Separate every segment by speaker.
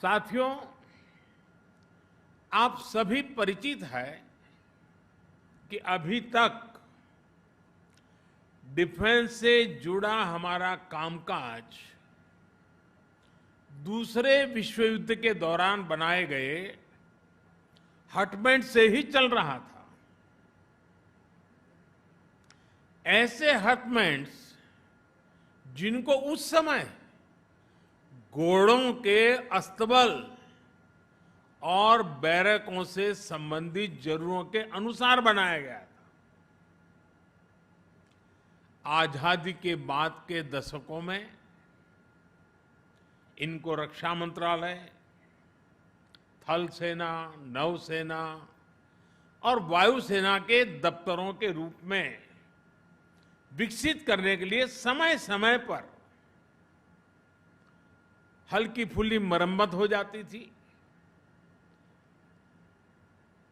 Speaker 1: साथियों, आप सभी परिचित है कि अभी तक डिफेंस से जुड़ा हमारा कामकाज दूसरे विश्व युद्ध के दौरान बनाए गए हटबैंड से ही चल रहा था। ऐसे हटबैंड्स जिनको उस समय घोड़ों के अस्तबल और बैरकों से संबंधित जरूरतों के अनुसार बनाया गया था। आजादी के बाद के दशकों में इनको रक्षा मंत्रालय, थल सेना, नौसेना और वायुसेना के दफ्तरों के रूप में विकसित करने के लिए समय समय पर हल्की फुल्की मरम्मत हो जाती थी।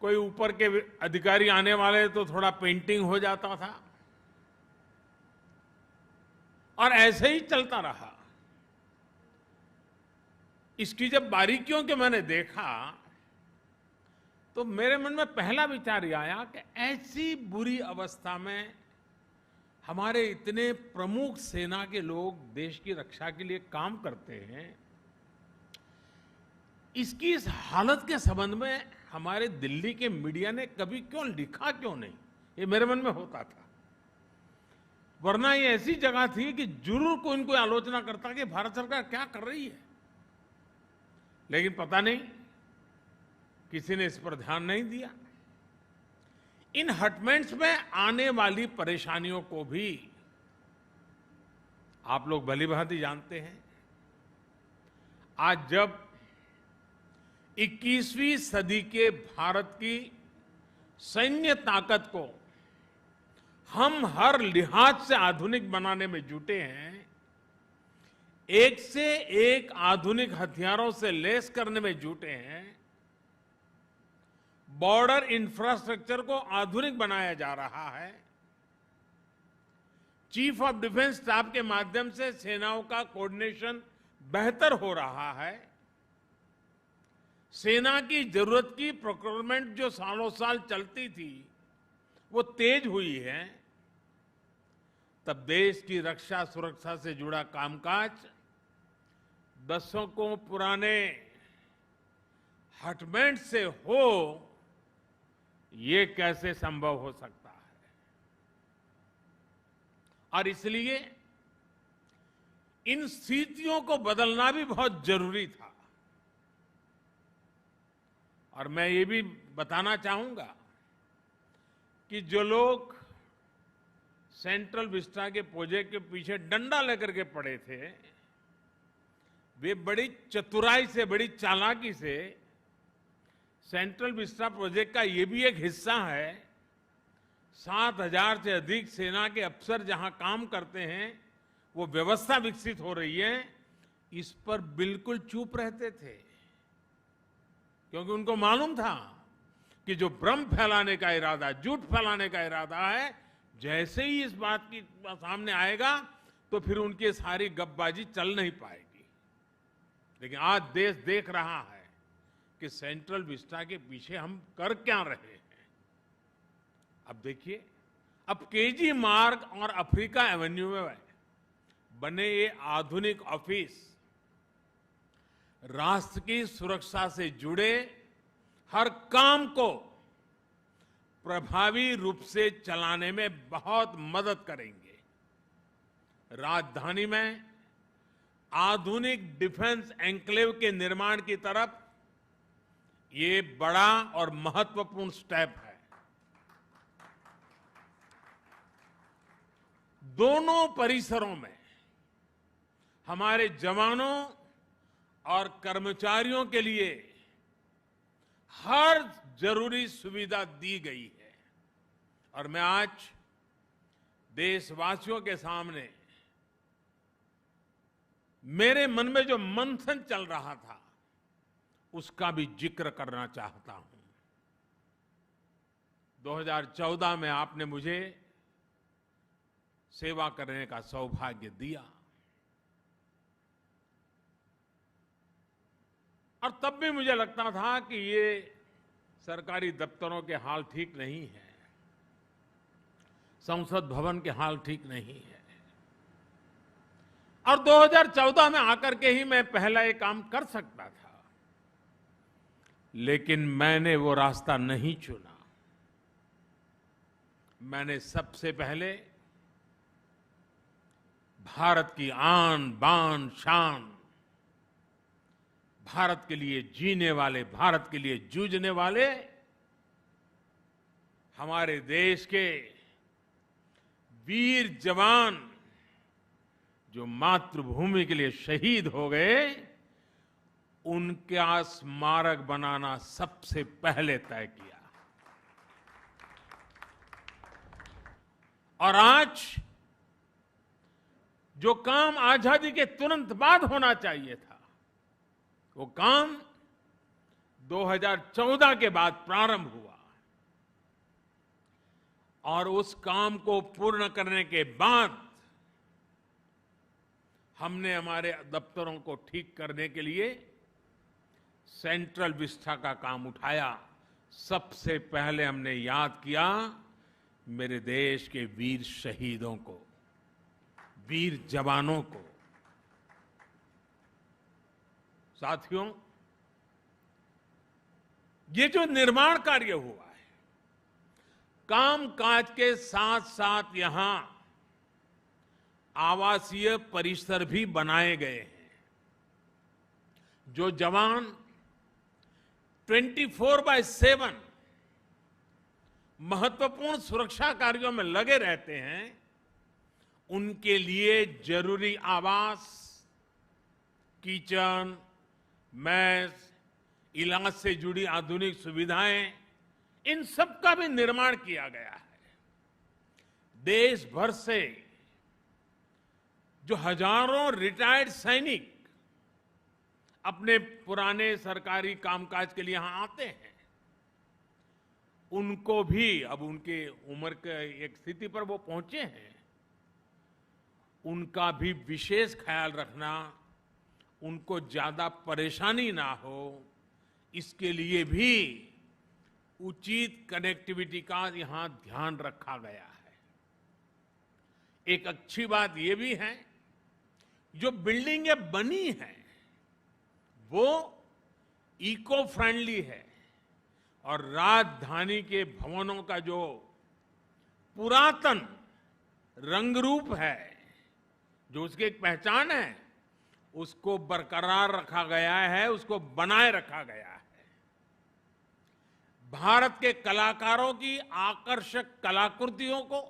Speaker 1: कोई ऊपर के अधिकारी आने वाले तो थोड़ा पेंटिंग हो जाता था और ऐसे ही चलता रहा। इसकी जब बारीकियों के मैंने देखा तो मेरे मन में पहला विचार यह आया कि ऐसी बुरी अवस्था में हमारे इतने प्रमुख सेना के लोग देश की रक्षा के लिए काम करते हैं, इसकी इस हालत के संबंध में हमारे दिल्ली के मीडिया ने कभी क्यों लिखा क्यों नहीं, ये मेरे मन में होता था। वरना ये ऐसी जगह थी कि जरूर कोई इनको आलोचना करता कि भारत सरकार क्या कर रही है, लेकिन पता नहीं किसी ने इस पर ध्यान नहीं दिया। इन हटबैंड्स में आने वाली परेशानियों को भी आप लोग भली भांति जानते हैं। आज जब 21वीं सदी के भारत की सैन्य ताकत को हम हर लिहाज से आधुनिक बनाने में जुटे हैं, एक से एक आधुनिक हथियारों से लैस करने में जुटे हैं, बॉर्डर इंफ्रास्ट्रक्चर को आधुनिक बनाया जा रहा है, चीफ ऑफ डिफेंस स्टाफ के माध्यम से सेनाओं का कोऑर्डिनेशन बेहतर हो रहा है, सेना की जरूरत की प्रोक्योरमेंट जो सालों साल चलती थी वो तेज हुई है, तब देश की रक्षा सुरक्षा से जुड़ा कामकाज दशकों पुराने हटबैंड से हो, ये कैसे संभव हो सकता है। और इसलिए इन स्थितियों को बदलना भी बहुत जरूरी था। और मैं ये भी बताना चाहूंगा कि जो लोग सेंट्रल विस्टा के प्रोजेक्ट के पीछे डंडा लेकर के पड़े थे, वे बड़ी चतुराई से, बड़ी चालाकी से सेंट्रल विस्टा प्रोजेक्ट का ये भी एक हिस्सा है। 7,000 से अधिक सेना के अफसर जहां काम करते हैं, वो व्यवस्था विकसित हो रही है, इस पर बिल्कुल चुप रहते थे, क्योंकि उनको मालूम था कि जो भ्रम फैलाने का इरादा, झूठ फैलाने का इरादा है, जैसे ही इस बात की सामने आएगा तो फिर उनकी सारी गपबाजी चल नहीं पाएगी। लेकिन आज देश देख रहा है कि सेंट्रल विस्टा के पीछे हम कर क्या रहे हैं। अब देखिए, अब केजी मार्ग और अफ्रीका एवेन्यू में बने ये आधुनिक ऑफिस राष्ट्र की सुरक्षा से जुड़े हर काम को प्रभावी रूप से चलाने में बहुत मदद करेंगे। राजधानी में आधुनिक डिफेंस एन्क्लेव के निर्माण की तरफ ये बड़ा और महत्वपूर्ण स्टेप है। दोनों परिसरों में हमारे जवानों और कर्मचारियों के लिए हर जरूरी सुविधा दी गई है। और मैं आज देशवासियों के सामने मेरे मन में जो मंथन चल रहा था उसका भी जिक्र करना चाहता हूं। 2014 में आपने मुझे सेवा करने का सौभाग्य दिया और तब भी मुझे लगता था कि ये सरकारी दफ्तरों के हाल ठीक नहीं है, संसद भवन के हाल ठीक नहीं है। और 2014 में आकर के ही मैं पहला ये काम कर सकता था, लेकिन मैंने वो रास्ता नहीं चुना। मैंने सबसे पहले भारत की आन बान शान, भारत के लिए जीने वाले, भारत के लिए जूझने वाले हमारे देश के वीर जवान जो मातृभूमि के लिए शहीद हो गए, उनका स्मारक बनाना सबसे पहले तय किया। और आज जो काम आजादी के तुरंत बाद होना चाहिए था, वो काम 2014 के बाद प्रारंभ हुआ। और उस काम को पूर्ण करने के बाद हमने हमारे दफ्तरों को ठीक करने के लिए सेंट्रल विस्टा का काम उठाया। सबसे पहले हमने याद किया मेरे देश के वीर शहीदों को, वीर जवानों को। साथियों, ये जो निर्माण कार्य हुआ है, कामकाज के साथ साथ यहां आवासीय परिसर भी बनाए गए हैं। जो जवान 24/7 महत्वपूर्ण सुरक्षा कार्यों में लगे रहते हैं, उनके लिए जरूरी आवास, किचन, मेस, इलाज से जुड़ी आधुनिक सुविधाएं, इन सब का भी निर्माण किया गया है। देश भर से जो हजारों रिटायर्ड सैनिक अपने पुराने सरकारी कामकाज के लिए यहां आते हैं, उनको भी अब उनके उम्र के एक स्थिति पर वो पहुंचे हैं, उनका भी विशेष ख्याल रखना, उनको ज्यादा परेशानी ना हो, इसके लिए भी उचित कनेक्टिविटी का यहां ध्यान रखा गया है। एक अच्छी बात यह भी है, जो बिल्डिंगें बनी हैं वो इको फ्रेंडली है, और राजधानी के भवनों का जो पुरातन रंग रूप है, जो उसकी एक पहचान है, उसको बरकरार रखा गया है, उसको बनाए रखा गया है। भारत के कलाकारों की आकर्षक कलाकृतियों को,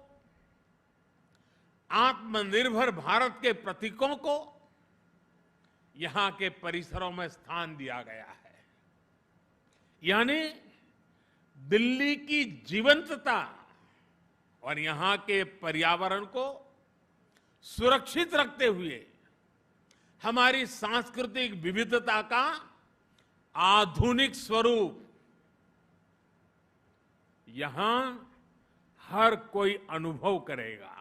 Speaker 1: आत्मनिर्भर भारत के प्रतीकों को यहां के परिसरों में स्थान दिया गया है। यानी दिल्ली की जीवंतता और यहां के पर्यावरण को सुरक्षित रखते हुए हमारी सांस्कृतिक विविधता का आधुनिक स्वरूप यहां हर कोई अनुभव करेगा।